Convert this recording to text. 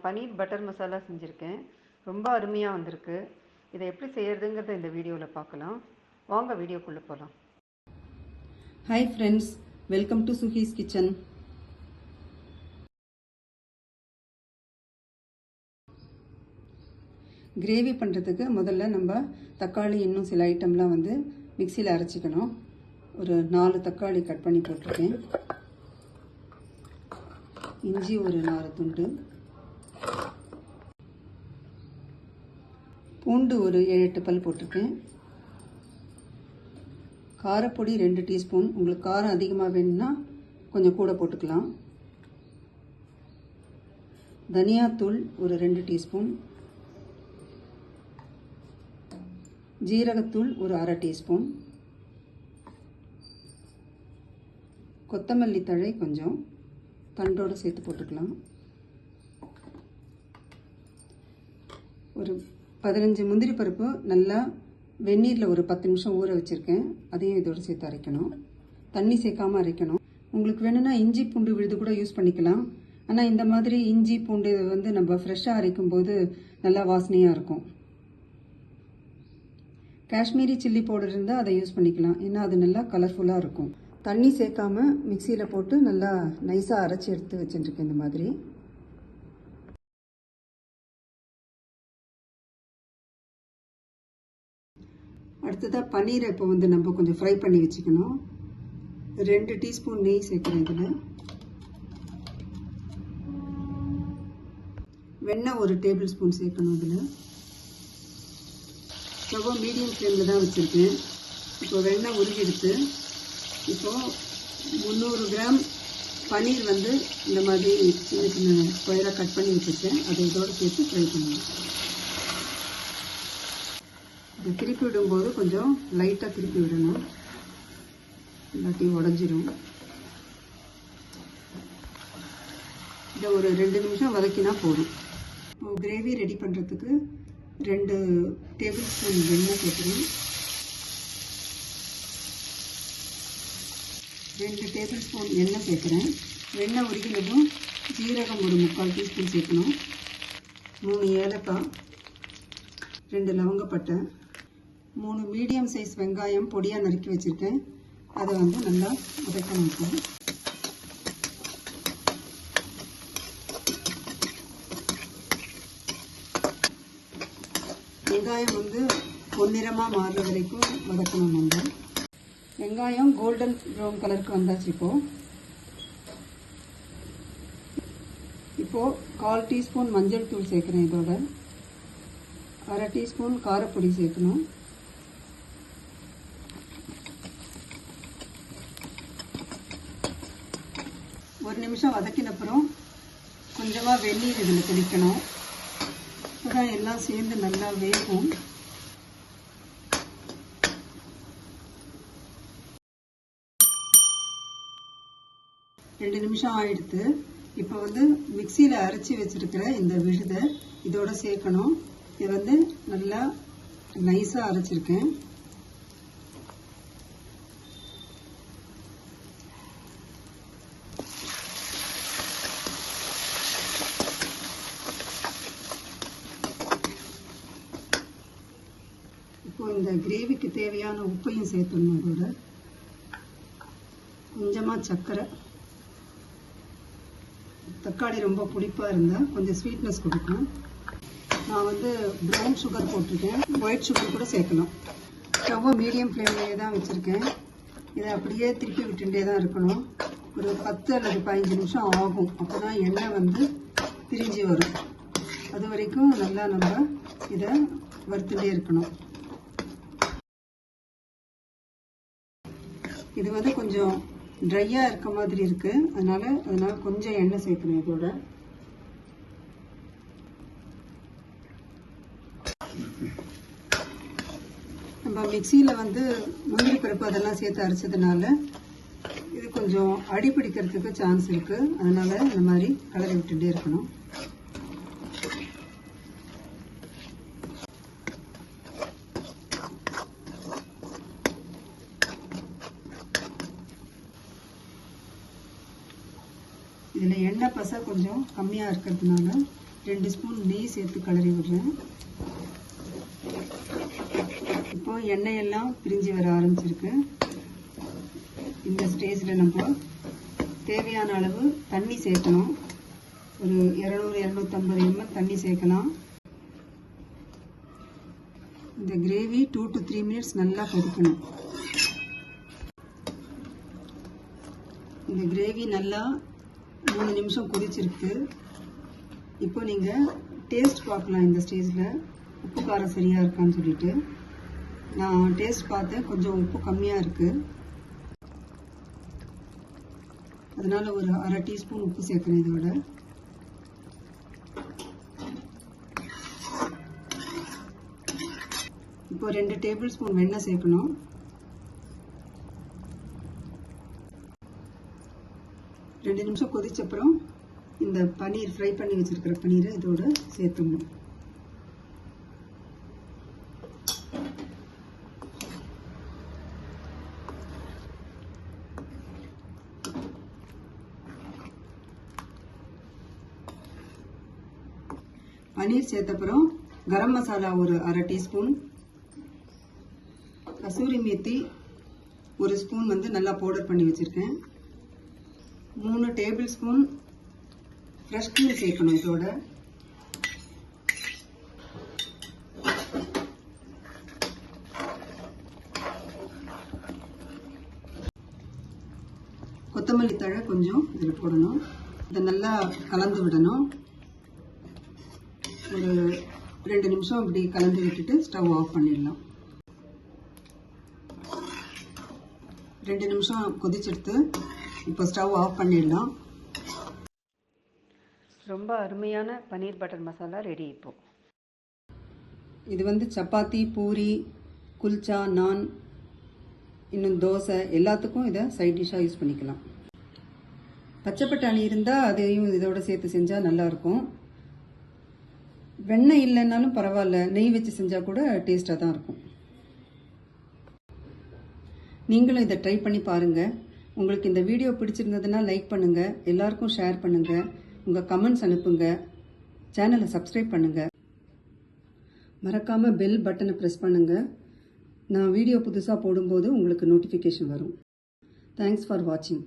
பன்னீர் butter masala செஞ்சுருக்கேன். ரொம்ப அருமையாக வந்திருக்கு. இதை எப்படி செய்யறதுங்கிறத இந்த வீடியோவில் பார்க்கலாம். வாங்க வீடியோக்குள்ளே போகலாம். Hi friends, welcome to சுஹீஸ் kitchen. Gravy பண்ணுறதுக்கு முதல்ல நம்ம தக்காளி இன்னும் சில ஐட்டம்லாம் மிக்சியில் அரைச்சிக்கணும். ஒரு 4 தக்காளி கட் பண்ணி போட்டிருக்கேன். இஞ்சி ஒரு 4 துண்டு, பூண்டு ஒரு 7-8 பல் போட்டிருக்கேன். காரப்பொடி 2 டீஸ்பூன். உங்களுக்கு காரம் அதிகமாக வேணும்னா கொஞ்சம் கூட போட்டுக்கலாம். தனியாத்தூள் ஒரு 2 டீஸ்பூன், ஜீரகத்தூள் ஒரு 1/2 டீஸ்பூன், கொத்தமல்லி தழை கொஞ்சம் தண்டோடு சேர்த்து போட்டுக்கலாம். ஒரு 15 முந்திரி பருப்பு நல்லா வெந்நீரில் ஒரு 10 நிமிஷம் ஊற வச்சுருக்கேன். அதையும் இதோடு சேர்த்து அரைக்கணும். தண்ணி சேர்க்காமல் அரைக்கணும். உங்களுக்கு வேணும்னா இஞ்சி பூண்டு விழுது கூட யூஸ் பண்ணிக்கலாம். ஆனால் இந்த மாதிரி இஞ்சி பூண்டு நம்ம ஃப்ரெஷ்ஷாக அரைக்கும் போது நல்லா வாசனையாக இருக்கும். காஷ்மீரி சில்லி பவுடர் இருந்தால் அதை யூஸ் பண்ணிக்கலாம். ஏன்னா அது நல்லா கலர்ஃபுல்லாக இருக்கும். தண்ணி சேர்க்காம மிக்சியில் போட்டு நல்லா நைஸாக அரைச்சி எடுத்து வச்சுருக்கேன். இந்த மாதிரி அடுத்ததாக பன்னீரை இப்போ நம்ம கொஞ்சம் ஃப்ரை பண்ணி வச்சுக்கணும். 2 டீஸ்பூன் நெய் சேர்க்குறேன். இதில் வெண்ணெய் ஒரு டேபிள் ஸ்பூன் சேர்க்கணும். இதில் ஸ்டவ்வை மீடியம் ஃப்ளேமில் தான் வச்சுருக்கேன். இப்போ வெண்ணெய் உருகிடுத்து. இப்போது 300 கிராம் பன்னீர் இந்த மாதிரி சின்ன சின்ன ஸ்கொயராக கட் பண்ணி வச்சுருக்கேன். அதை இதோடு சேர்த்து ஃப்ரை பண்ணுவேன். இதை திருப்பி விடும்போது கொஞ்சம் லைட்டாக திருப்பி விடணும், இல்லாட்டி உடஞ்சிரும். இதை ஒரு 2 நிமிஷம் வதக்கினா போதும். கிரேவி ரெடி பண்ணுறதுக்கு 2 டேபிள் ஸ்பூன் வெண்ணெய் சேர்த்துறேன். 2 டேபிள் ஸ்பூன் எண்ணெய் சேர்க்குறேன். வெண்ணெய் உருகினதும் ஜீரகம் ஒரு 3/4 டீஸ்பூன் சேர்க்கணும். 3 ஏலக்காய், 2 லவங்கப்பட்டை, 3 மீடியம் சைஸ் வெங்காயம் பொடியாக நறுக்கி வச்சுருக்கேன். அதை நல்லா வதக்கணும். வெங்காயம் பொன்னிறமாக மாறுற வரைக்கும் வதக்கணும். வெங்காயம் கோல்டன் ப்ரௌன் கலருக்கு வந்தாச்சு. இப்போ 1/4 டீஸ்பூன் மஞ்சள் தூள் சேர்க்குறேன். இதோட 1/2 டீஸ்பூன் காரப்பொடி சேர்க்கணும். ஒரு நிமிஷம் வதக்கினப்புறம் கொஞ்சமாக வெந்நீர் இதில் தெளிக்கணும். அப்போதான் எல்லாம் சேர்ந்து நல்லா வேகும். ரெண்டு நிமிஷம் ஆயிடுத்து. இப்போ மிக்சியில் அரைச்சி வச்சிருக்கிற இந்த விழுதை இதோட சேர்க்கணும். இது நல்லா நைஸாக அரைச்சிருக்கேன். இப்போ இந்த கிரேவிக்கு தேவையான உப்பையும் சேர்த்துடணும். அதோட கொஞ்சமாக சர்க்கரை. தக்காளி ரொம்ப புளிப்பாக இருந்தால் கொஞ்சம் ஸ்வீட்னஸ் கொடுக்கும். நான் ப்ரௌன் சுகர் போட்டிருக்கேன். ஒயிட் சுகர் கூட சேர்க்கலாம். ஸ்டவ்வை மீடியம் ஃப்ளேம்லேயே தான் வச்சுருக்கேன். இதை அப்படியே திருப்பி விட்டுட்டே தான் இருக்கணும். ஒரு 10 அல்லது 15 நிமிஷம் ஆகும். அப்போ தான் எண்ணெய் பிரிஞ்சு வரும். அது வரைக்கும் நல்லா நம்ம இதை வறுத்துட்டே இருக்கணும். இது கொஞ்சம் ட்ரையாக இருக்க மாதிரி இருக்குது. அதனால கொஞ்சம் எண்ணெய் சேர்க்கணும். இதோட நம்ம மிக்சியில் முந்திரி பருப்பு அதெல்லாம் சேர்த்து அரைச்சதுனால இது கொஞ்சம் அடி பிடிக்கிறதுக்கு சான்ஸ் இருக்குது. அதனால இந்த மாதிரி கலரை விட்டுட்டே இருக்கணும். இதில் எண்ணெய் பசை கொஞ்சம் கம்மியாக இருக்கிறதுனால 2 ஸ்பூன் நெய் சேர்த்து கிளறி விடுறேன். இப்போ எண்ணெய் எல்லாம் பிரிஞ்சு வர ஆரம்பிச்சிருக்கு. இந்த ஸ்டேஜில் நம்ம தேவையான அளவு தண்ணி சேர்க்கணும். ஒரு 200-250 ml தண்ணி சேர்க்கலாம். இந்த கிரேவி 2 to 3 minutes நல்லா கொதிக்கணும். இந்த கிரேவி நல்லா 3 நிமிஷம் கொதிச்சிருக்கு. இப்போ நீங்கள் டேஸ்ட் பார்க்கலாம். இந்த ஸ்டேஜில் உப்பு காரம் சரியாக இருக்கான்னு சொல்லிட்டு நான் டேஸ்ட் பார்த்தேன். கொஞ்சம் உப்பு கம்மியாக இருக்குது. அதனால ஒரு 1/2 டீஸ்பூன் உப்பு சேர்க்குறேன் இதோட. இப்போ 2 டேபிள் ஸ்பூன் வெண்ணெய் சேர்க்கணும். ரெண்டு நிமிஷம் கொதிச்சப்புறம் இந்த பன்னீர் ஃப்ரை பண்ணி வச்சிருக்கிற பன்னீரை இதோட சேர்த்துடணும். பன்னீர் சேர்த்தப்புறம் கரம் மசாலா ஒரு 1/2 டீஸ்பூன், கசூரி மேத்தி 1 ஸ்பூன் நல்லா பவுடர் பண்ணி வச்சிருக்கேன். 3 டேபிள் ஸ்பூன் ஃப்ரெஷ் க்ரீம் சேர்க்கணும் இதோட. கொத்தமல்லி தழை கொஞ்சம் இதில் போடணும். இதை நல்லா கலந்து விடணும். ஒரு 2 நிமிஷம் இப்படி கலந்து விட்டுட்டு ஸ்டவ் ஆஃப் பண்ணிடலாம். 2 நிமிஷம் கொதிச்செடுத்து இப்போ ஸ்டவ் ஆஃப் பண்ணிடலாம். ரொம்ப அருமையான பன்னீர் பட்டர் மசாலா ரெடி. இப்போ இது சப்பாத்தி, பூரி, குல்ச்சா, நான், இன்னும் தோசை எல்லாத்துக்கும் இதை சைட் டிஷ்ஷாக யூஸ் பண்ணிக்கலாம். பச்சை பட்டாணி இருந்தால் அதையும் இதோட சேர்த்து செஞ்சால் நல்லாயிருக்கும். வெண்ணெய் இல்லைன்னாலும் பரவாயில்ல, நெய் வச்சு செஞ்சால் கூட டேஸ்ட்டாக தான் இருக்கும். நீங்களும் இதை ட்ரை பண்ணி பாருங்கள். உங்களுக்கு இந்த வீடியோ பிடிச்சிருந்ததுன்னா லைக் பண்ணுங்கள், எல்லாருக்கும் ஷேர் பண்ணுங்கள், உங்கள் கமெண்ட்ஸ் அனுப்புங்க, சேனலை சப்ஸ்கிரைப் பண்ணுங்கள், மறக்காமல் பெல் பட்டனை ப்ரெஸ் பண்ணுங்கள். நான் வீடியோ புதுசாக போடும்போது உங்களுக்கு நோட்டிஃபிகேஷன் வரும். தேங்க்ஸ் ஃபார் வாட்சிங்.